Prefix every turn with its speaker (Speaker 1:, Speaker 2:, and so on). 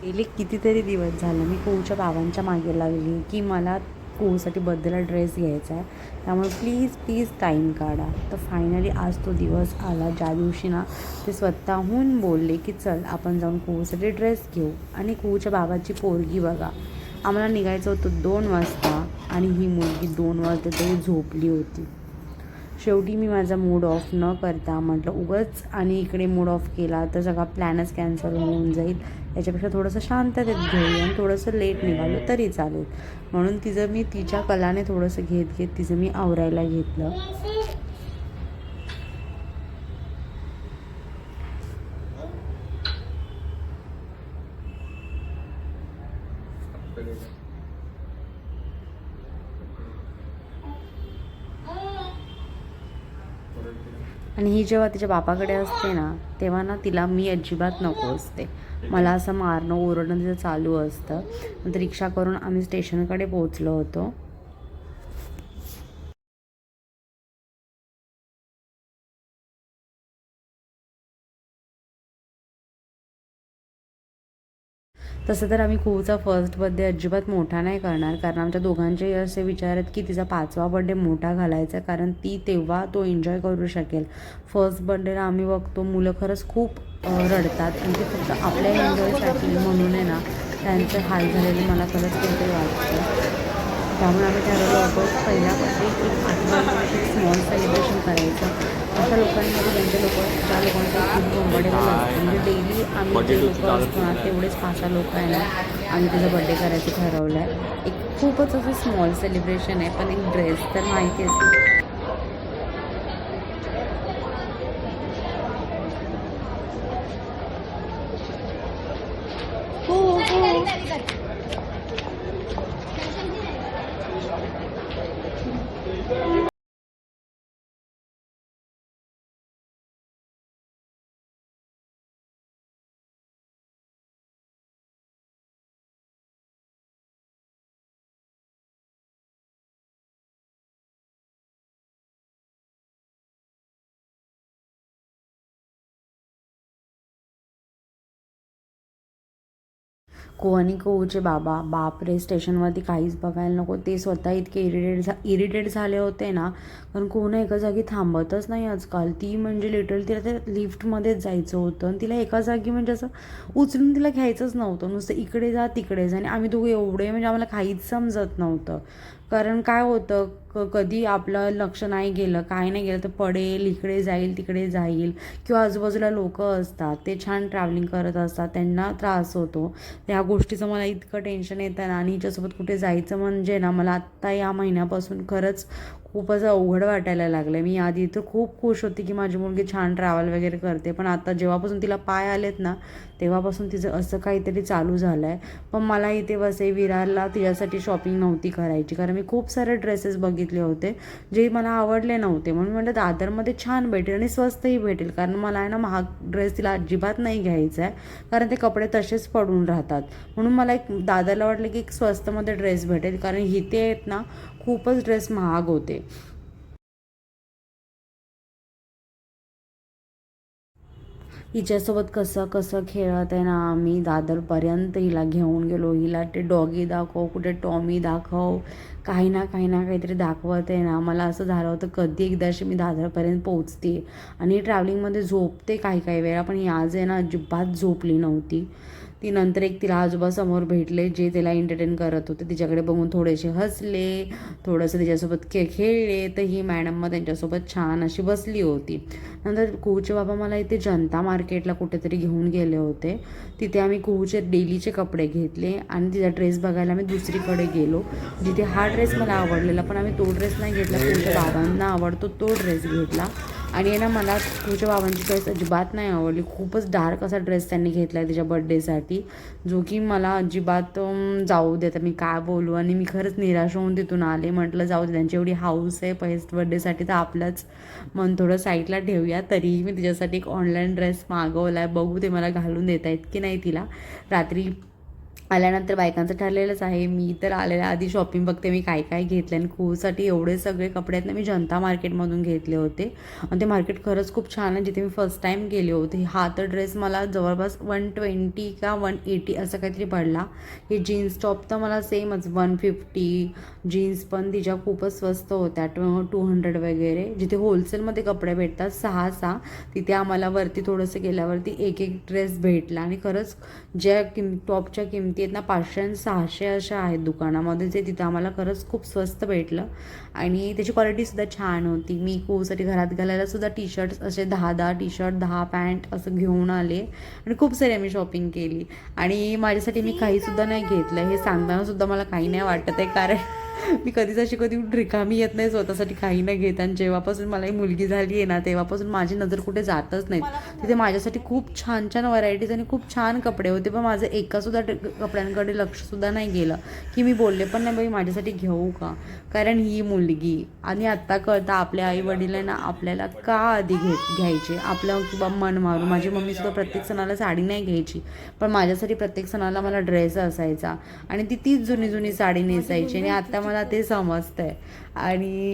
Speaker 1: गेले कितीतरी दिवस झाले मी कुहूच्या बाबांच्या मागे लागली की मला कुहूसाठी बर्थडेला ड्रेस घ्यायचा आहे, त्यामुळे प्लीज प्लीज टाईम काढा. तर फायनली आज तो दिवस आला ज्या दिवशी ना ते स्वतःहून बोलले की चल आपण जाऊन कुहूसाठी ड्रेस घेऊ. आणि कुहूच्या बाबाची पोरगी बघा, आम्हाला निघायचं होतं 2 वाजता आणि ही मुलगी 2 वाजता तरी झोपली होती. शेवटी मी माझा मूड ऑफ न करता म्हटलं उगाच आणि इकडे मूड ऑफ केला तर सगळा प्लॅनच कॅन्सल होऊन जाईल, याच्यापेक्षा थोडंसं शांततेत घेऊया आणि थोडंसं लेट निघालो तरी चालेल. म्हणून तिचं मी तिच्या कलाने थोडंसं घेत घेत तिचं मी आवरायला घेतलं. आणि ही जेव्हा तिच्या बापाकडे असते ना तेव्हा ना तिला मी अजिबात नको असते. मला असं मारणं ओरडणं तिचं चालू असतं. नंतर रिक्षा करून आम्ही स्टेशनकडे पोहोचलो होतो. तसं तर आम्ही कुहूचा फर्स्ट बर्थडे अजिबात मोठा नाही करणार, कारण आमच्या दोघांचेही असे विचार आहेत की तिचा 5वा बर्थडे मोठा घालायचा, कारण ती तेव्हा तो एन्जॉय करू शकेल. फर्स्ट बर्थडेला आम्ही बघतो मुलं खरंच खूप रडतात आणि ते फक्त आपल्या एन्जॉयसाठी म्हणून आहे ना त्यांचे हाल झालेले मला खरंच काहीतरी वाटतं. त्यामुळे आम्ही ठरवलं होतं पहिल्या बर्थडे एक आठवड्यामध्ये एक स्मॉल सेलिब्रेशन करायचं. अशा लोकांमध्ये ज्या लोकांचं खूप कम्फर्टेबल असतं, म्हणजे डेली आम्ही जे लोक असतो ना तेवढेच 5-6 लोक आहे ना आम्ही तिचा बड्डे करायचं ठरवलं आहे. एक खूपच असं स्मॉल सेलिब्रेशन आहे, पण एक ड्रेस तर माहिती आहे. हो हो. को आणि कुहूचे बाबा बापरे, स्टेशनवरती काहीच बघायला नको. ते स्वतः इतके इरिटेट झाले होते ना, कारण कोण एका जागी थांबतच नाही आजकाल. ती म्हणजे लिटरली तिला त्या लिफ्टमध्येच जायचं होतं आणि तिला एका जागी म्हणजे असं उचलून तिला घ्यायचंच नव्हतं, नुसतं इकडे जा तिकडे जा. आणि आम्ही दोघं एवढे म्हणजे आम्हाला काहीच समजत नव्हतं, कारण काय होतं कधी आपलं लक्ष नाही गेलं काय नाही गेलं तर पडेल, इकडे जाईल तिकडे जाईल, किंवा आजूबाजूला लोक असतात ते छान ट्रॅव्हलिंग करत असतात त्यांना त्रास होतो. त्या गोष्टीचं मला इतकं टेन्शन येतं ना, आणि हिच्यासोबत कुठे जायचं म्हणजे ना मला आत्ता या महिन्यापासून खरंच खूपच अवघड वाटायला लागलं. मी आधी तर खूप खुश होती की माझी मुलगी छान ट्रॅव्हल वगैरे करते, पण आता जेव्हापासून तिला पाय आलेत ना तेव्हापासून तिचं असं काहीतरी चालू झालं आहे. पण मला इथे वसई विरारला तिच्यासाठी शॉपिंग नव्हती करायची, कारण मी खूप सारे ड्रेसेस बघितले होते जे मला आवडले नव्हते. म्हणून म्हटलं दादरमध्ये छान भेटेल आणि स्वस्तही भेटेल, कारण मला आहे ना महाग ड्रेस तिला अजिबात नाही घ्यायचा आहे, कारण ते कपडे तसेच पडून राहतात. म्हणून मला एक दादरला वाटलं की एक स्वस्तमध्ये ड्रेस भेटेल, कारण इथे आहेत ना खूपच ड्रेस महाग होते. हिच्यासोबत कसं कसं खेळत आहे ना आम्ही दादरपर्यंत हिला घेऊन गेलो. हिला ते डॉगी दाखव, कुठे टॉमी दाखव, काही ना काहीतरी दाखवत आहे ना. मला असं झालं होतं कधी एकदाशी मी दादरपर्यंत पोहोचते आणि ट्रॅव्हलिंगमध्ये झोपते काही काही वेळा, पण ही आज आहे ना अजिबात झोपली नव्हती. ती नंतर एक तिला आजोबा समोर भेटले जे तिला एंटरटेन करत होते, तिच्याकडे बघून थोडेसे हसले, थोडंसं तिच्यासोबत खेळले. तर ही मॅडम मग त्यांच्यासोबत छान अशी बसली होती. नंतर कुहूचे बाबा मला इथे जनता मार्केटला कुठेतरी घेऊन गेले होते. तिथे आम्ही कुहूचे डेलीचे कपडे घेतले आणि तिचा ड्रेस बघायला आम्ही दुसरीकडे गेलो, जिथे हा ड्रेस मला आवडलेला पण आम्ही तो ड्रेस नाही घेतला. कुहूच्या बाबांना आवडतो तो ड्रेस घेतला. आणि आहे ना मला कुहूच्या बाबांची चॉईस अजिबात नाही आवडली. खूपच डार्क असा ड्रेस त्यांनी घेतला आहे तिच्या बड्डेसाठी, जो की मला अजिबात जाऊ दे आता मी काय बोलू. आणि मी खरंच निराश होऊन तिथून आले. म्हटलं जाऊ दे, त्यांची एवढी हाऊस आहे फर्स्ट बड्डेसाठी तर आपलंच मन थोडं साईडला ठेवूया. तरीही मी तिच्यासाठी एक ऑनलाईन ड्रेस मागवला आहे, बघू ते मला घालून देता येत की नाही तिला. रात्री आल्यानंतर बायकांचं ठरलेलंच आहे. मी तर आलेल्या आधी शॉपिंग बघते मी काय काय घेतलं आणि खूसाठी एवढे सगळे कपडे आहेत ना, मी जनता मार्केटमधून घेतले होते आणि ते मार्केट खरंच खूप छान आहे, जिथे मी फर्स्ट टाईम गेले होते. हा तर ड्रेस मला जवळपास 120 का 180 असं काहीतरी पडला. हे जीन्स टॉप तर मला सेमच 150, जीन्स पण तिच्या खूपच स्वस्त होत्या 200 वगैरे. जिथे होलसेलमध्ये कपडे भेटतात 6 तिथे आम्हाला वरती थोडंसं गेल्यावरती एक एक ड्रेस भेटला आणि खरंच ज्या टॉपच्या किमती आहेत ना 500 आणि 600 अशा आहेत दुकानामध्ये, जे तिथं आम्हाला खरंच खूप स्वस्त भेटलं आणि त्याची क्वालिटीसुद्धा छान होती. मी खूपसाठी घरात घालायला सुद्धा टी शर्ट्स असे 10 टी शर्ट 10 पॅन्ट असं घेऊन आले आणि खूप सारी आम्ही शॉपिंग केली आणि माझ्यासाठी मी काहीसुद्धा नाही घेतलं. हे सांगतानासुद्धा मला काही नाही वाटत आहे, कारण मी कधीच अशी कधी रिकामी येत नाही स्वतःसाठी काही नाही घेत आणि जेव्हापासून मला ही मुलगी झाली आहे ना तेव्हापासून माझी नजर कुठे जातच नाहीत. तिथे माझ्यासाठी खूप छान छान व्हरायटीज आणि खूप छान कपडे होते, पण माझं एकासुद्धा कपड्यांकडे लक्षसुद्धा नाही गेलं की मी बोलले पण नाही बाई माझ्यासाठी घेऊ का, कारण ही मुलगी आणि आत्ता कळतं आपल्या आई वडिलांना आपल्याला का आधी घ्यायचे आपलं किंवा मन मारून. माझी मम्मीसुद्धा प्रत्येक सणाला साडी नाही घ्यायची, पण माझ्यासाठी प्रत्येक सणाला मला ड्रेस असायचा आणि तीच जुनी जुनी साडी नेसायची आणि आता मला ते समजतंय. आणि